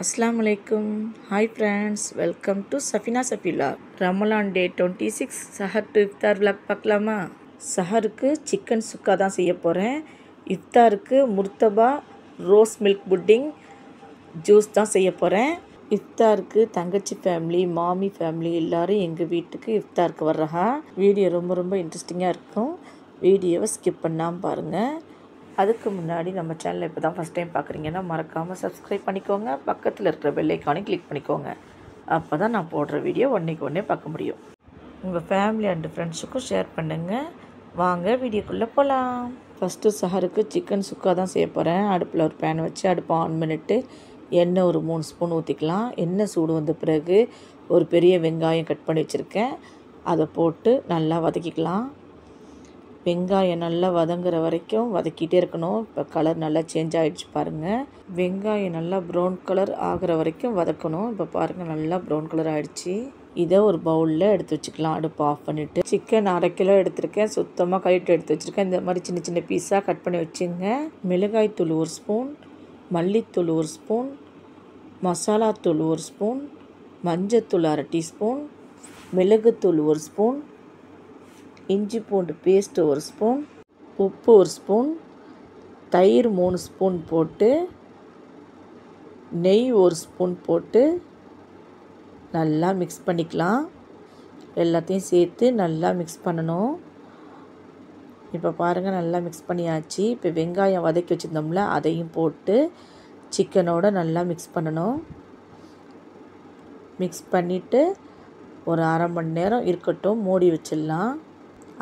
Assalamualaikum. Hi friends, welcome to Safina Safila. Ramadan day 26 சஹர் டு இஃப்தார் vlog பார்க்கலாமா? சஹருக்கு சிக்கன் சுக்கா தான் செய்ய போகிறேன். இஃப்தாருக்கு முர்த்தபா ரோஸ் மில்க் புட்டிங் ஜூஸ் தான் செய்ய போகிறேன். இஃப்தாருக்கு தங்கச்சி ஃபேமிலி மாமி ஃபேமிலி எல்லோரும் எங்கள் வீட்டுக்கு இஃப்தாருக்கு வர்றா. வீடியோ ரொம்ப இன்ட்ரெஸ்டிங்காக இருக்கும். வீடியோவை ஸ்கிப் பண்ணாமல் பாருங்கள். அதுக்கு முன்னாடி நம்ம சேனலை இப்போ தான் ஃபஸ்ட் டைம் பார்க்குறீங்கன்னா மறக்காமல் சப்ஸ்கிரைப் பண்ணிக்கோங்க. பக்கத்தில் இருக்கிற பெல் ஐக்கானை கிளிக் பண்ணிக்கோங்க. அப்போ தான் நான் போடுற வீடியோ ஒன்றே பார்க்க முடியும். உங்கள் ஃபேமிலி அண்டு ஃப்ரெண்ட்ஸுக்கும் ஷேர் பண்ணுங்கள். வாங்க வீடியோக்குள்ளே போகலாம். ஃபஸ்ட்டு சஹருக்கு சிக்கன் சுக்கா தான் செய்ய போகிறேன். அடுப்பில் ஒரு பேன் வச்சு அடுப்பை ஆன் பண்ணிவிட்டு எண்ணெய் ஒரு 3 ஸ்பூன் ஊற்றிக்கலாம். எண்ணெய் சூடு வந்த பிறகு ஒரு பெரிய வெங்காயம் கட் பண்ணி வச்சுருக்கேன். அதை போட்டு நல்லா வதக்கிக்கலாம். வெங்காயம் நல்லா வதங்குற வரைக்கும் வதக்கிட்டே இருக்கணும். இப்போ கலர் நல்லா சேஞ்ச் ஆகிடுச்சு பாருங்கள். வெங்காயம் நல்லா ப்ரௌன் கலர் ஆகிற வரைக்கும் வதக்கணும். இப்போ பாருங்கள் நல்லா ப்ரௌன் கலர் ஆகிடுச்சு. இதை ஒரு பவுலில் எடுத்து வச்சுக்கலாம். அடுப்பு ஆஃப் பண்ணிவிட்டு சிக்கன் 1/2 கிலோ எடுத்திருக்கேன். சுத்தமாக கழுவிட்டு எடுத்து வச்சுருக்கேன். இந்த மாதிரி சின்ன சின்ன பீஸாக கட் பண்ணி வச்சுங்க. மிளகாய்த்தூள் 1 ஸ்பூன், மல்லித்தூள் 1 ஸ்பூன், மசாலாத்தூள் 1 ஸ்பூன், மஞ்சத்தூள் 1/2 டீஸ்பூன், மிளகுத்தூள் 1 ஸ்பூன், இஞ்சி பூண்டு பேஸ்ட்டு 1 ஸ்பூன், உப்பு 1 ஸ்பூன், தயிர் 3 ஸ்பூன் போட்டு நெய் 1 ஸ்பூன் போட்டு நல்லா மிக்ஸ் பண்ணிக்கலாம். எல்லாத்தையும் சேர்த்து நல்லா மிக்ஸ் பண்ணணும். இப்போ பாருங்கள் நல்லா மிக்ஸ் பண்ணியாச்சு. இப்போ வெங்காயம் வதக்கி வச்சுருந்தோம்ல அதையும் போட்டு சிக்கனோடு நல்லா மிக்ஸ் பண்ணணும். மிக்ஸ் பண்ணிவிட்டு ஒரு 1/2 மணி நேரம் இருக்கட்டும், மூடி வச்சிடலாம்.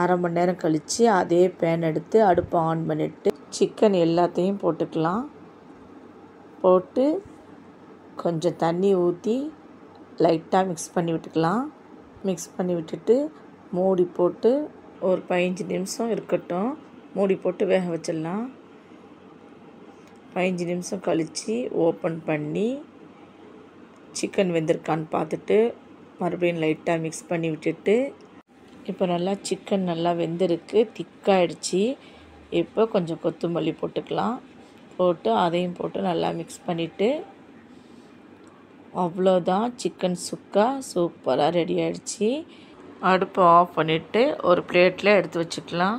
1/2 மணி நேரம் கழித்து அதே பேன் எடுத்து அடுப்பை ஆன் பண்ணிவிட்டு சிக்கன் எல்லாத்தையும் போட்டுக்கலாம். போட்டு கொஞ்சம் தண்ணி ஊற்றி லைட்டாக மிக்ஸ் பண்ணி விட்டுக்கலாம். மிக்ஸ் பண்ணி விட்டுட்டு மூடி போட்டு ஒரு 15 நிமிஷம் இருக்கட்டும். மூடி போட்டு வேக வச்சிடலாம். 15 நிமிஷம் கழித்து ஓப்பன் பண்ணி சிக்கன் வெந்திருக்கான்னு பார்த்துட்டு மறுபடியும் லைட்டாக மிக்ஸ் பண்ணி விட்டுட்டு இப்போ நல்லா சிக்கன் நல்லா வெந்திருக்கு, திக்காகிடுச்சு. இப்போ கொஞ்சம் கொத்தமல்லி போட்டுக்கலாம். போட்டு அதையும் போட்டு நல்லா மிக்ஸ் பண்ணிவிட்டு அவ்வளோதான், சிக்கன் சுக்கா சூப்பராக ரெடி ஆகிடுச்சு. அடுப்பை ஆஃப் பண்ணிவிட்டு ஒரு பிளேட்டில் எடுத்து வச்சுக்கலாம்.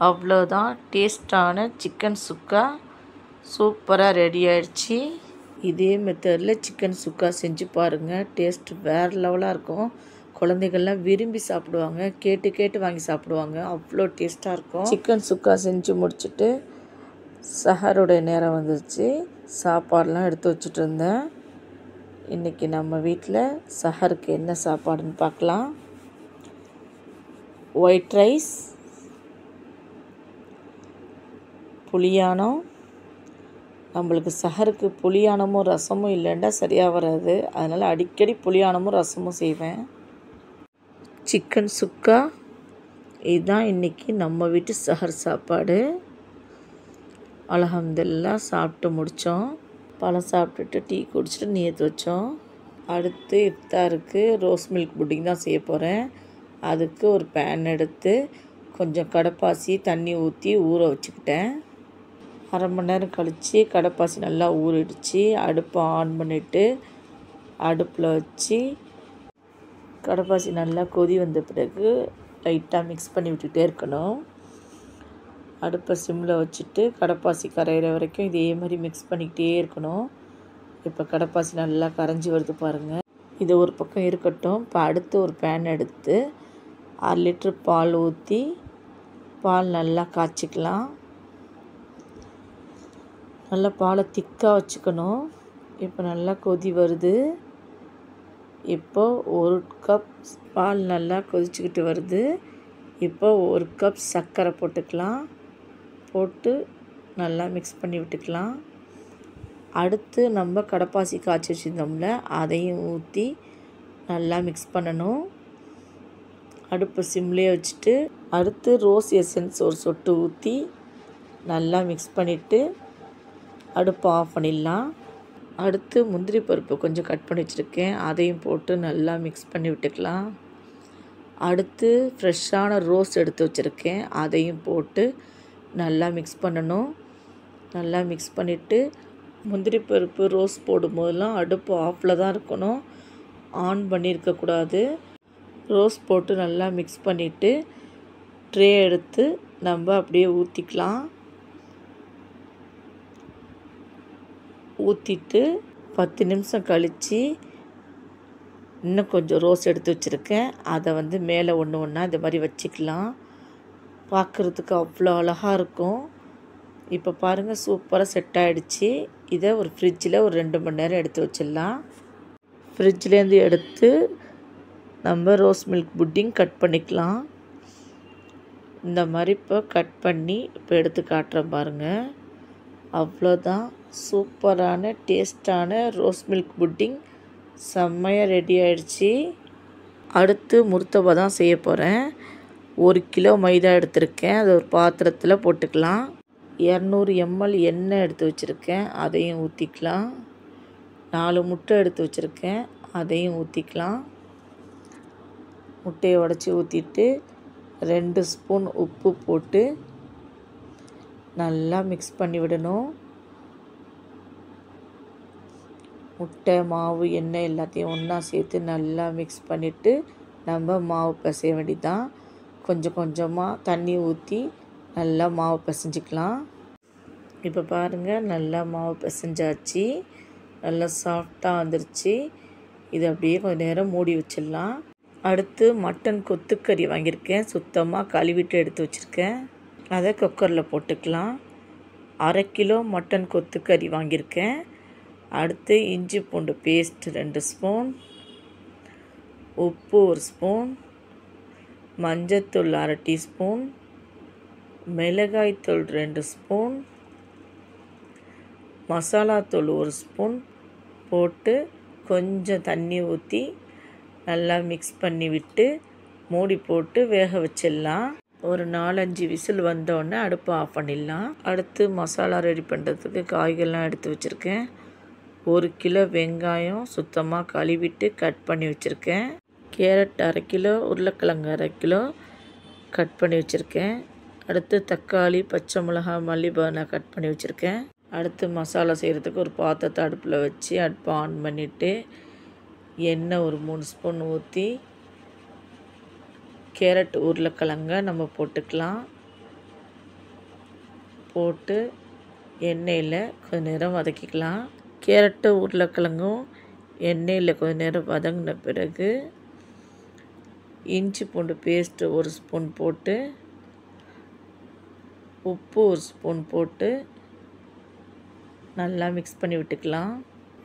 அவ்வளோதான், டேஸ்டான சிக்கன் சுக்கா சூப்பராக ரெடி ஆகிடுச்சு. இதே மெத்தடில் சிக்கன் சுக்கா செஞ்சு பாருங்கள். டேஸ்ட்டு வேறு லெவலாக இருக்கும். குழந்தைகள்லாம் விரும்பி சாப்பிடுவாங்க, கேட்டு வாங்கி சாப்பிடுவாங்க. அவ்வளோ டேஸ்ட்டாக இருக்கும். சிக்கன் சுக்கா செஞ்சு முடிச்சுட்டு சஹருடைய நேரம் வந்துருச்சு. சாப்பாடெலாம் எடுத்து வச்சுட்டு இருந்தேன். இன்றைக்கி நம்ம வீட்டில் சஹருக்கு என்ன சாப்பாடுன்னு பார்க்கலாம். ஒயிட் ரைஸ், புளியானம். நம்மளுக்கு சஹருக்கு புளியானமும் ரசமும் இல்லைன்னா சரியாக வராது. அதனால் அடிக்கடி புளியானமும் ரசமும் செய்வேன். சிக்கன் சுக்கா இதுதான் இன்றைக்கி நம்ம வீட்டு சஹர் சாப்பாடு. அல்ஹம்துலில்லாஹ் சாப்பிட்டு முடித்தோம். பழம் சாப்பிட்டுட்டு டீ குடிச்சிட்டு நியத்து வச்சோம். அடுத்து இஃப்தாருக்கு ரோஸ் மில்க் புட்டிங் தான் செய்ய போகிறேன். அதுக்கு ஒரு பேன் எடுத்து கொஞ்சம் கடப்பாசி தண்ணி ஊற்றி ஊற வச்சுக்கிட்டேன். 1/2 மணி நேரம் கழித்து கடப்பாசி நல்லா ஊறிடுச்சு. அடுப்பை ஆன் பண்ணிவிட்டு அடுப்பில் வச்சு கடப்பாசி நல்லா கொதி வந்த பிறகு லைட்டாக மிக்ஸ் பண்ணி விட்டுகிட்டே இருக்கணும். அடுப்பை சிம்மில் வச்சுட்டு கடப்பாசி கரையிற வரைக்கும் இதே மாதிரி மிக்ஸ் பண்ணிக்கிட்டே இருக்கணும். இப்போ கடப்பாசி நல்லா கரைஞ்சி வருது பாருங்கள். இது ஒரு பக்கம் இருக்கட்டும். இப்போ அடுத்து ஒரு பேன் எடுத்து 1/2 லிட்ரு பால் ஊற்றி பால் நல்லா காய்ச்சிக்கலாம். நல்லா பாலை திக்காக வச்சுக்கணும். இப்போ நல்லா கொதி வருது. இப்போது 1 கப் பால் நல்லா கொதிச்சுக்கிட்டு வருது. இப்போ 1 கப் சர்க்கரை போட்டுக்கலாம். போட்டு நல்லா மிக்ஸ் பண்ணி விட்டுக்கலாம். அடுத்து நம்ம கடப்பாசி காய்ச்சி வச்சுருந்தோம்ல அதையும் ஊற்றி நல்லா மிக்ஸ் பண்ணணும். அடுப்பு சிம்லேயே வச்சுட்டு அடுத்து ரோஸ் எசன்ஸ் ஒரு சொட்டு ஊற்றி நல்லா மிக்ஸ் பண்ணிவிட்டு அடுப்பு ஆஃப் பண்ணிடலாம். அடுத்து முந்திரி பருப்பு கொஞ்சம் கட் பண்ணி வச்சுருக்கேன். அதையும் போட்டு நல்லா மிக்ஸ் பண்ணி விட்டுக்கலாம். அடுத்து ஃப்ரெஷ்ஷான ரோஸ் எடுத்து வச்சுருக்கேன். அதையும் போட்டு நல்லா மிக்ஸ் பண்ணணும். நல்லா மிக்ஸ் பண்ணிவிட்டு முந்திரி பருப்பு ரோஸ் போடும்போதெல்லாம் அடுப்பு ஆஃபில் தான் இருக்கணும், ஆன் பண்ணியிருக்கக்கூடாது. ரோஸ் போட்டு நல்லா மிக்ஸ் பண்ணிவிட்டு ட்ரே எடுத்து நம்ம அப்படியே ஊற்றிக்கலாம். ஊற்றிட்டு 10 நிமிஷம் கழித்து இன்னும் கொஞ்சம் ரோஸ் எடுத்து வச்சுருக்கேன், அதை மேலே ஒன்று ஒன்றா இந்த மாதிரி வச்சுக்கலாம். பார்க்குறதுக்கு அவ்வளோ அழகாக இருக்கும். இப்போ பாருங்கள், சூப்பராக செட் ஆகிடுச்சு. இதை ஒரு ஃப்ரிட்ஜில் ஒரு 2 மணி நேரம் எடுத்து வச்சிடலாம். ஃப்ரிட்ஜ்லேருந்து எடுத்து நம்ம ரோஸ் மில்க் புட்டிங் கட் பண்ணிக்கலாம். இந்த மாதிரி இப்போ கட் பண்ணி இப்போ எடுத்து காட்டுறேன் பாருங்கள். அவ்வளோதான், சூப்பரான டேஸ்டான ரோஸ் மில்க் புட்டிங் செம்மையாக ரெடி ஆகிடுச்சு. அடுத்து முர்த்தபா தான் செய்ய போகிறேன். 1 கிலோ மைதா எடுத்திருக்கேன், அதை ஒரு பாத்திரத்தில் போட்டுக்கலாம். 200 ml எண்ணெய் எடுத்து வச்சுருக்கேன், அதையும் ஊற்றிக்கலாம். 4 முட்டை எடுத்து வச்சுருக்கேன், அதையும் ஊற்றிக்கலாம். முட்டையை உடச்சி ஊற்றிட்டு 2 ஸ்பூன் உப்பு போட்டு நல்லா மிக்ஸ் பண்ணி விடணும். முட்டை, மாவு, எண்ணெய் எல்லாத்தையும் ஒன்றா சேர்த்து நல்லா மிக்ஸ் பண்ணிவிட்டு நம்ம மாவு பிசைய வேண்டியதான். கொஞ்சம் கொஞ்சமாக தண்ணி ஊற்றி நல்லா மாவு பிசைஞ்சிக்கலாம். இப்போ பாருங்கள், நல்லா மாவு பிசைஞ்சாச்சு, நல்லா சாஃப்டாக வந்துருச்சு. இது அப்படியே கொஞ்சம் நேரம் மூடி வச்சிடலாம். அடுத்து மட்டன் கொத்துக்கறி வாங்கியிருக்கேன், சுத்தமாக கழுவிட்டு எடுத்து வச்சுருக்கேன், அதை குக்கரில் போட்டுக்கலாம். 1/2 கிலோ மட்டன் கொத்துக்கறி வாங்கியிருக்கேன். அடுத்து இஞ்சி பூண்டு பேஸ்ட் 2 ஸ்பூன், உப்பு 1 ஸ்பூன், மஞ்சத்தூள் 1/2 டீஸ்பூன், மிளகாய்த்தூள் 2 ஸ்பூன், மசாலாத்தூள் 1 ஸ்பூன் போட்டு கொஞ்சம் தண்ணி ஊற்றி நல்லா மிக்ஸ் பண்ணி விட்டு மூடி போட்டு வேக வச்சிடலாம். ஒரு 4-5 விசில் வந்தோடனே அடுப்பை ஆஃப் பண்ணிடலாம். அடுத்து மசாலா ரெடி பண்ணுறதுக்கு காய்கறிலாம் எடுத்து வச்சுருக்கேன். 1 கிலோ வெங்காயம் சுத்தமாக கழுவிட்டு கட் பண்ணி வச்சுருக்கேன். கேரட் 1/2 கிலோ, உருளைக்கிழங்கு 1/2 கிலோ கட் பண்ணி வச்சுருக்கேன். அடுத்து தக்காளி, பச்சை மிளகாய், மல்லிபானை கட் பண்ணி வச்சுருக்கேன். அடுத்து மசாலா செய்கிறதுக்கு ஒரு பாத்திரத்தை அடுப்பில் வச்சு அடுப்பை ஆன் பண்ணிவிட்டு எண்ணெய் ஒரு 3 ஸ்பூன் ஊற்றி கேரட், உருளைக்கிழங்க நம்ம போட்டுக்கலாம். போட்டு எண்ணெயில் கொஞ்சம் நேரம் வதக்கிக்கலாம். கேரட்டு, உருளைக்கிழங்கும் எண்ணெயில் கொஞ்சம் நேரம் வதங்கின பிறகு இஞ்சி பூண்டு பேஸ்ட்டு 1 ஸ்பூன் போட்டு, உப்பு 1 ஸ்பூன் போட்டு நல்லா மிக்ஸ் பண்ணி விட்டுக்கலாம்.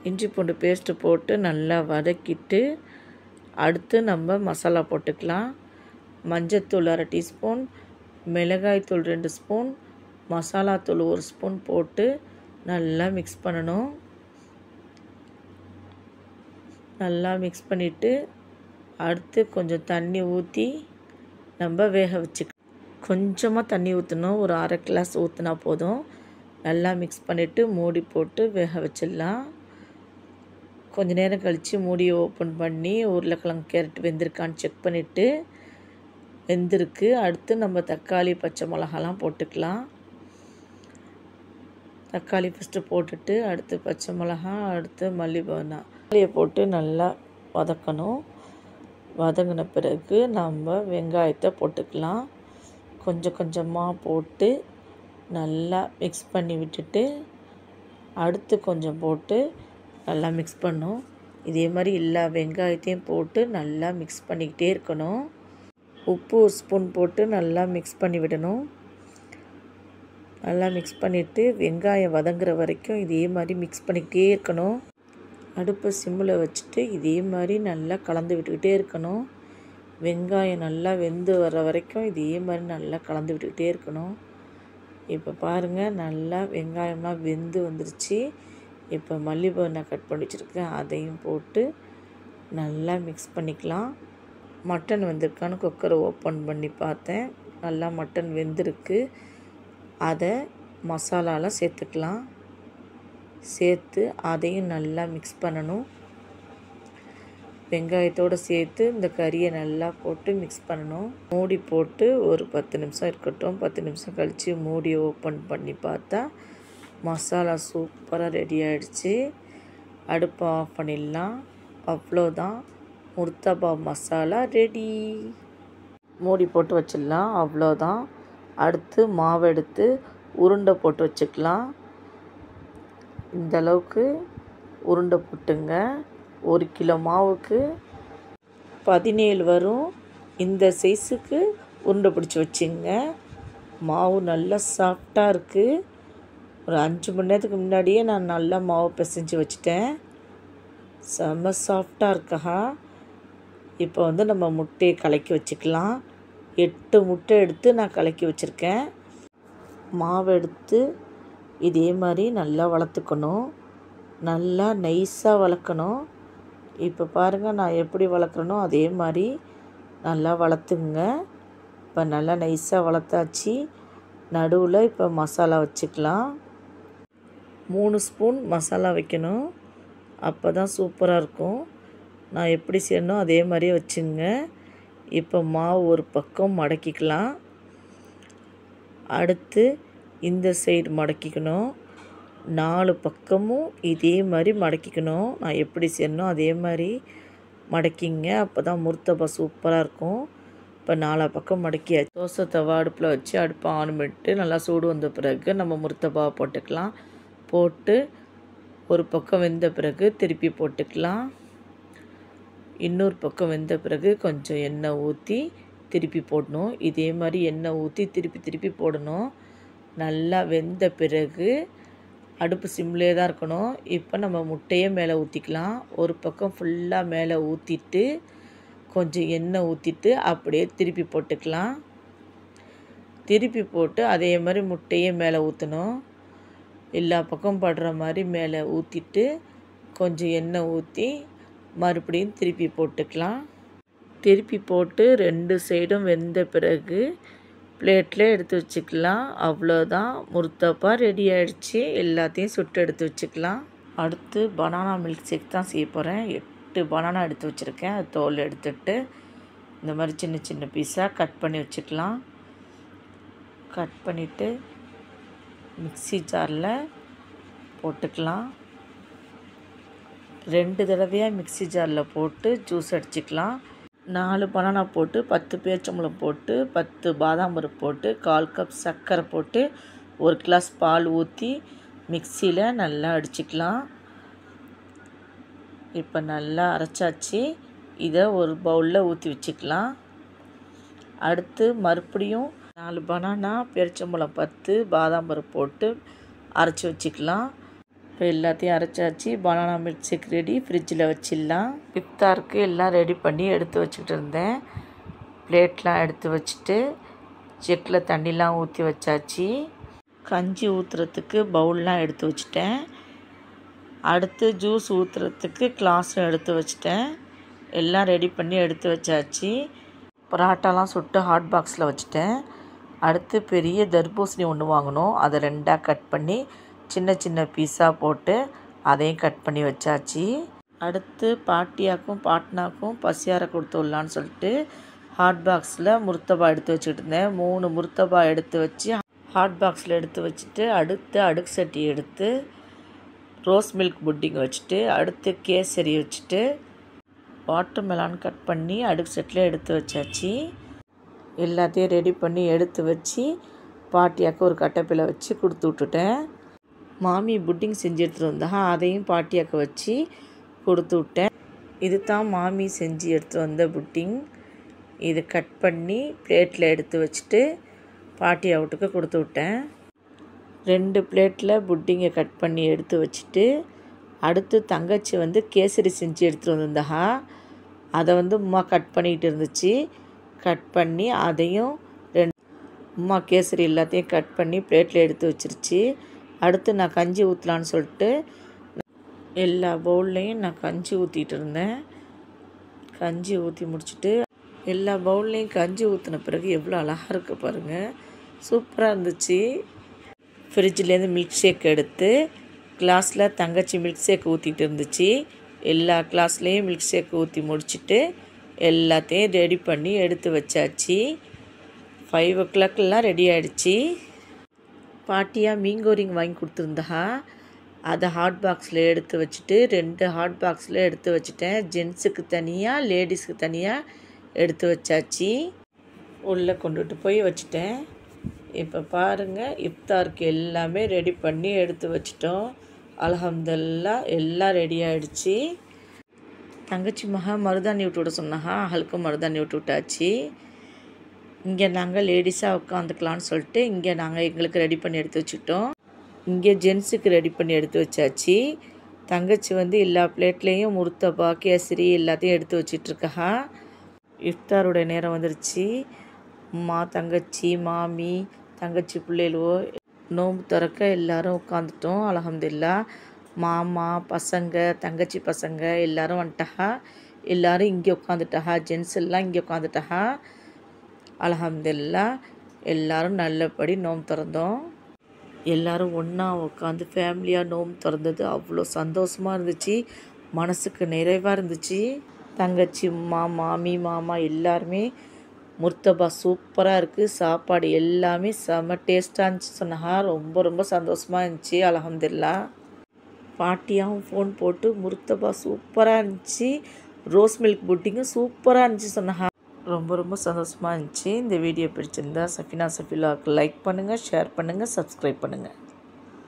இஞ்சி பூண்டு பேஸ்ட்டு போட்டு நல்லா வதக்கிட்டு அடுத்து நம்ம மசாலா போட்டுக்கலாம். மஞ்சத்தூள் 1/2 டீஸ்பூன், மிளகாய்த்தூள் 2 ஸ்பூன், மசாலாத்தூள் 1 ஸ்பூன் போட்டு நல்லா மிக்ஸ் பண்ணணும். நல்லா மிக்ஸ் பண்ணிவிட்டு அடுத்து கொஞ்சம் தண்ணி ஊற்றி நம்ம வேக வச்சுக்கலாம். கொஞ்சமாக தண்ணி ஊற்றணும், ஒரு 1/2 கிளாஸ் ஊற்றினா போதும். நல்லா மிக்ஸ் பண்ணிவிட்டு மூடி போட்டு வேக வச்சிடலாம். கொஞ்சம் நேரம் கழித்து மூடியை ஓப்பன் பண்ணி உருளைக்கிழங்கு, கேரட் வெந்திருக்கான்னு செக் பண்ணிவிட்டு வெந்திருக்கு. அடுத்து நம்ம தக்காளி, பச்சை மிளகாலாம் போட்டுக்கலாம். தக்காளி ஃபஸ்ட்டு போட்டுட்டு அடுத்து பச்சை மிளகா, அடுத்து மல்லிபானை தக்காளியை போட்டு நல்லா வதக்கணும். வதங்கின பிறகு நம்ம வெங்காயத்தை போட்டுக்கலாம். கொஞ்சம் கொஞ்சமாக போட்டு நல்லா மிக்ஸ் பண்ணி விட்டுட்டு அடுத்து கொஞ்சம் போட்டு நல்லா மிக்ஸ் பண்ணணும். இதே மாதிரி எல்லா வெங்காயத்தையும் போட்டு நல்லா மிக்ஸ் பண்ணிக்கிட்டே இருக்கணும். உப்பு 1 ஸ்பூன் போட்டு நல்லா மிக்ஸ் பண்ணி விடணும். நல்லா மிக்ஸ் பண்ணிவிட்டு வெங்காயம் வதங்குற வரைக்கும் இதே மாதிரி மிக்ஸ் பண்ணிக்கிட்டே இருக்கணும். அடுப்பை சிம்மில் வச்சுட்டு இதே மாதிரி நல்லா கலந்து விட்டுக்கிட்டே இருக்கணும். வெங்காயம் நல்லா வெந்து வர வரைக்கும் இதே மாதிரி நல்லா கலந்து விட்டுக்கிட்டே இருக்கணும். இப்போ பாருங்கள், நல்லா வெங்காயம்லாம் வெந்து வந்துருச்சு. இப்போ மல்லிபானை கட் பண்ணி வச்சுருக்கேன், அதையும் போட்டு நல்லா மிக்ஸ் பண்ணிக்கலாம். மட்டன் வெந்திருக்கான்னு குக்கரை ஓப்பன் பண்ணி பார்த்தேன், நல்லா மட்டன் வெந்திருக்கு. அதை மசாலாவில் சேர்த்துக்கலாம். சேர்த்து அதையும் நல்லா மிக்ஸ் பண்ணணும். வெங்காயத்தோடு சேர்த்து இந்த கறியை நல்லா போட்டு மிக்ஸ் பண்ணணும். மூடி போட்டு ஒரு 10 நிமிஷம் இருக்கட்டும். 10 நிமிஷம் கழித்து மூடியை ஓப்பன் பண்ணி பார்த்தா மசாலா சூப்பராக ரெடி ஆகிடுச்சு. அடுப்பை ஆஃப் பண்ணிடலாம். அவ்வளோதான், முர்த்தபா மசாலா ரெடி. மூடி போட்டு வச்சிடலாம். அவ்வளோதான். அடுத்து மாவு எடுத்து உருண்டை போட்டு வச்சுக்கலாம். இந்த அளவுக்கு உருண்டை போட்டுங்க. 1 கிலோ மாவுக்கு 17 வரும். இந்த சைஸுக்கு உருண்டை பிடிச்சி வச்சுங்க. மாவு நல்லா சாஃப்டாக இருக்குது. ஒரு 5 மணி நேரத்துக்கு முன்னாடியே நான் நல்லா மாவு பிசைஞ்சு வச்சுட்டேன். செம்ம சாஃப்டாக இருக்கா. இப்போ வந்து நம்ம முட்டையை கலக்கி வச்சுக்கலாம். 8 முட்டை எடுத்து நான் கலக்கி வச்சுருக்கேன். மாவு எடுத்து இதே மாதிரி நல்லா வளர்த்துக்கணும். நல்லா நைஸாக வளர்க்கணும். இப்போ பாருங்கள், நான் எப்படி வளர்க்குறேனோ அதே மாதிரி நல்லா வளர்த்துங்க. இப்போ நல்லா நைஸாக வளர்த்தாச்சு. நடுவில் இப்போ மசாலா வச்சுக்கலாம். 3 ஸ்பூன் மசாலா வைக்கணும். அப்போ தான் சூப்பராக இருக்கும். நான் எப்படி செய்யணும் அதே மாதிரியே வச்சுங்க. இப்போ மாவு ஒரு பக்கம் மடக்கிக்கலாம். அடுத்து இந்த சைடு மடக்கிக்கணும். 4 பக்கமும் இதே மாதிரி மடக்கிக்கணும். நான் எப்படி செய்யணும் அதே மாதிரி மடக்கிங்க. அப்போ தான் முர்த்தபா சூப்பராக இருக்கும். இப்போ 4 பக்கம் மடக்கியாச்சு. தோசை தவா அடுப்பில் வச்சு அடுப்பை ஆன் பண்ணிட்டு நல்லா சூடு வந்த பிறகு நம்ம முர்த்தபாவை போட்டுக்கலாம். போட்டு ஒரு பக்கம் வெந்த பிறகு திருப்பி போட்டுக்கலாம். இன்னொரு பக்கம் வெந்த பிறகு கொஞ்சம் எண்ணெய் ஊற்றி திருப்பி போடணும். இதே மாதிரி எண்ணெய் ஊற்றி திருப்பி போடணும். நல்லா வெந்த பிறகு அடுப்பு சிம்லேயே தான் இருக்கணும். இப்போ நம்ம முட்டையே மேலே ஊற்றிக்கலாம். ஒரு பக்கம் ஃபுல்லாக மேலே ஊற்றிட்டு கொஞ்சம் எண்ணெய் ஊற்றிட்டு அப்படியே திருப்பி போட்டுக்கலாம். திருப்பி போட்டு அதே மாதிரி முட்டையே மேலே ஊற்றணும். எல்லா பக்கம் படுற மாதிரி மேலே ஊற்றிட்டு கொஞ்சம் எண்ணெய் ஊற்றி மறுபடியும் திருப்பி போட்டுக்கலாம். திருப்பி போட்டு 2 சைடும் வெந்த பிறகு பிளேட்டில் எடுத்து வச்சுக்கலாம். அவ்வளோதான், முர்த்தபா ரெடி ஆகிடுச்சு. எல்லாத்தையும் சுட்டு எடுத்து வச்சுக்கலாம். அடுத்து பனானா மில்க் ஷேக் தான் செய்ய போகிறேன். 8 பனானா எடுத்து வச்சுருக்கேன். அது தோல் எடுத்துட்டு இந்த மாதிரி சின்ன சின்ன பீஸாக கட் பண்ணி வச்சுக்கலாம். கட் பண்ணிவிட்டு மிக்ஸி ஜாரில் போட்டுக்கலாம். 2 தடவையாக மிக்ஸி ஜாரில் போட்டு ஜூஸ் அடிச்சுக்கலாம். 4 பனானா போட்டு 10 பேரிச்சம்பழம் போட்டு 10 பாதாம் பருப்பு போட்டு 1/4 கப் சர்க்கரை போட்டு 1 கிளாஸ் பால் ஊற்றி மிக்சியில் நல்லா அடிச்சுக்கலாம். இப்போ நல்லா அரைச்சாச்சு. இதை ஒரு பவுலில் ஊற்றி வச்சுக்கலாம். அடுத்து மறுபடியும் 4 பனானா, பேரிச்சம்பழம் 10, பாதாம் பருப்பு போட்டு அரைச்சி வச்சுக்கலாம். இப்போ எல்லாத்தையும் அரைச்சாச்சு. Banana milk shake ready. ஃப்ரிட்ஜில் வச்சிடலாம். இஃப்தாருக்கு எல்லாம் ரெடி பண்ணி எடுத்து வச்சுக்கிட்டு இருந்தேன். பிளேட்லாம் எடுத்து வச்சுட்டு செக்கில் தண்ணிலாம் ஊற்றி வச்சாச்சு. கஞ்சி ஊற்றுறதுக்கு பவுல்லாம் எடுத்து வச்சுட்டேன். அடுத்து ஜூஸ் ஊற்றுறதுக்கு கிளாஸும் எடுத்து வச்சுட்டேன். எல்லாம் ரெடி பண்ணி எடுத்து வச்சாச்சு. பரோட்டாலாம் சுட்டு ஹாட் பாக்ஸில் வச்சுட்டேன். அடுத்து பெரிய தர்பூசணி ஒன்று வாங்கினோம். அதை 2ஆக கட் பண்ணி சின்ன சின்ன பீஸாக போட்டு அதையும் கட் பண்ணி வச்சாச்சு. அடுத்து பாட்டியாக்கும் பாட்னாக்கும் பசியார கொடுத்து விடலான்னு சொல்லிட்டு ஹாட் பாக்ஸில் முர்த்தபா எடுத்து வச்சுக்கிட்டு இருந்தேன். 3 முர்த்தபா எடுத்து வச்சு ஹாட் பாக்ஸில் எடுத்து வச்சுட்டு அடுத்து அடுக்கு சட்டி எடுத்து ரோஸ் மில்க் புட்டிங் வச்சுட்டு அடுத்து கேசரி வச்சுட்டு வாட்டர் மெலான் கட் பண்ணி அடுக்கு சட்டியில் எடுத்து வச்சாச்சு. எல்லாத்தையும் ரெடி பண்ணி எடுத்து வச்சு பாட்டியாக்கு ஒரு கட்டைப்பில் வச்சு கொடுத்து விட்டுட்டேன். மாமி புட்டிங் செஞ்சு எடுத்துகிட்டு வந்தாங்க. அதையும் பாட்டியாக்க வச்சு கொடுத்து விட்டேன். இது தான் மாமி செஞ்சு எடுத்துகிட்டு வந்த புட்டிங். இது கட் பண்ணி பிளேட்டில் எடுத்து வச்சுட்டு பாட்டியா வீட்டுக்கு கொடுத்து விட்டேன். 2 பிளேட்டில் புட்டிங்கை கட் பண்ணி எடுத்து வச்சுட்டு அடுத்து தங்கச்சி வந்து கேசரி செஞ்சு எடுத்துகிட்டு வந்திருந்தா. அதை வந்து உமா கட் பண்ணிக்கிட்டு இருந்துச்சு. கட் பண்ணி அதையும் 2 உமா கேசரி எல்லாத்தையும் கட் பண்ணி பிளேட்டில் எடுத்து வச்சிருச்சு. அடுத்து நான் கஞ்சி ஊற்றலான்னு சொல்லிட்டு எல்லா பவுல்லையும் நான் கஞ்சி ஊற்றிட்டு இருந்தேன். கஞ்சி ஊற்றி முடிச்சுட்டு எல்லா பவுல்லையும் கஞ்சி ஊற்றின பிறகு எவ்வளோ அழகாக இருக்குது பாருங்கள். சூப்பராக இருந்துச்சு. ஃப்ரிட்ஜ்லேருந்து மில்க் ஷேக் எடுத்து கிளாஸில் தங்கச்சி மில்க் ஷேக் ஊற்றிட்டு இருந்துச்சு. எல்லா கிளாஸ்லேயும் மில்க் ஷேக் ஊற்றி முடிச்சுட்டு எல்லாத்தையும் ரெடி பண்ணி எடுத்து வச்சாச்சு. 5 o'clockலாம் ரெடி ஆகிடுச்சி. பாட்டியாக மீன் கோரிங் வாங்கி கொடுத்துருந்தா, அதை ஹாட் பாக்ஸில் எடுத்து வச்சுட்டு 2 ஹாட் பாக்ஸில் எடுத்து வச்சுட்டேன். ஜென்ஸுக்கு தனியாக, லேடிஸுக்கு தனியாக எடுத்து வச்சாச்சு. உள்ளே கொண்டுட்டு போய் வச்சுட்டேன். இப்போ பாருங்கள், இஃப்தாருக்கு எல்லாமே ரெடி பண்ணி எடுத்து வச்சிட்டோம். அல்ஹம்துலில்லாஹ் எல்லாம் ரெடி ஆகிடுச்சு. தங்கச்சி மருதாணி விட்டு விட சொன்னாங்க, அவளுக்கும் மருதாணி விட்டு விட்டாச்சு. இங்கே நாங்கள் லேடிஸாக உட்காந்துக்கலான்னு சொல்லிட்டு இங்கே நாங்கள் எங்களுக்கு ரெடி பண்ணி எடுத்து வச்சுட்டோம். இங்கே ஜென்ஸுக்கு ரெடி பண்ணி எடுத்து வச்சாச்சு. தங்கச்சி எல்லா பிளேட்லேயும் முர்த்தபா, கேசரி எல்லாத்தையும் எடுத்து வச்சிட்ருக்கா. இஃப்தாருடைய நேரம் வந்துருச்சு. அம்மா, தங்கச்சி, மாமி, தங்கச்சி பிள்ளைகளோ நோம்பு திறக்க எல்லோரும் உட்காந்துட்டோம். அல்ஹம்துலில்லாஹ் மாமா பசங்க, தங்கச்சி பசங்க எல்லோரும் வந்துட்டா. எல்லோரும் இங்கே உட்காந்துட்டா. ஜென்ஸ் எல்லாம் இங்கே உட்காந்துட்டா. அல்ஹம்துலில்லாஹ் எல்லோரும் நல்லபடி நோம்பு திறந்தோம். எல்லோரும் ஒன்றா உட்காந்து ஃபேமிலியாக நோம்பு திறந்தது அவ்வளோ சந்தோஷமாக இருந்துச்சு. மனசுக்கு நிறைவாக இருந்துச்சு. தங்கச்சி, மாமி, மாமா எல்லாருமே முர்த்தபா சூப்பராக இருக்குது, சாப்பாடு எல்லாமே செம்ம டேஸ்ட்டாக இருந்துச்சு சொன்னாங்க. ரொம்ப ரொம்ப சந்தோஷமாக இருந்துச்சு. அல்ஹம்துலில்லாஹ் பாட்டியாகவும் ஃபோன் போட்டு முர்த்தபா சூப்பராக இருந்துச்சு, ரோஸ் மில்க் புட்டிங்கும் சூப்பராக இருந்துச்சு சொன்னாங்க. ரொம்ப ரொம்ப சந்தோஷமாக இருந்துச்சு. இந்த வீடியோ பிடிச்சிருந்தா சஃபினா சஃபிலாவுக்கு லைக் பண்ணுங்கள், ஷேர் பண்ணுங்கள், சப்ஸ்கிரைப் பண்ணுங்கள்.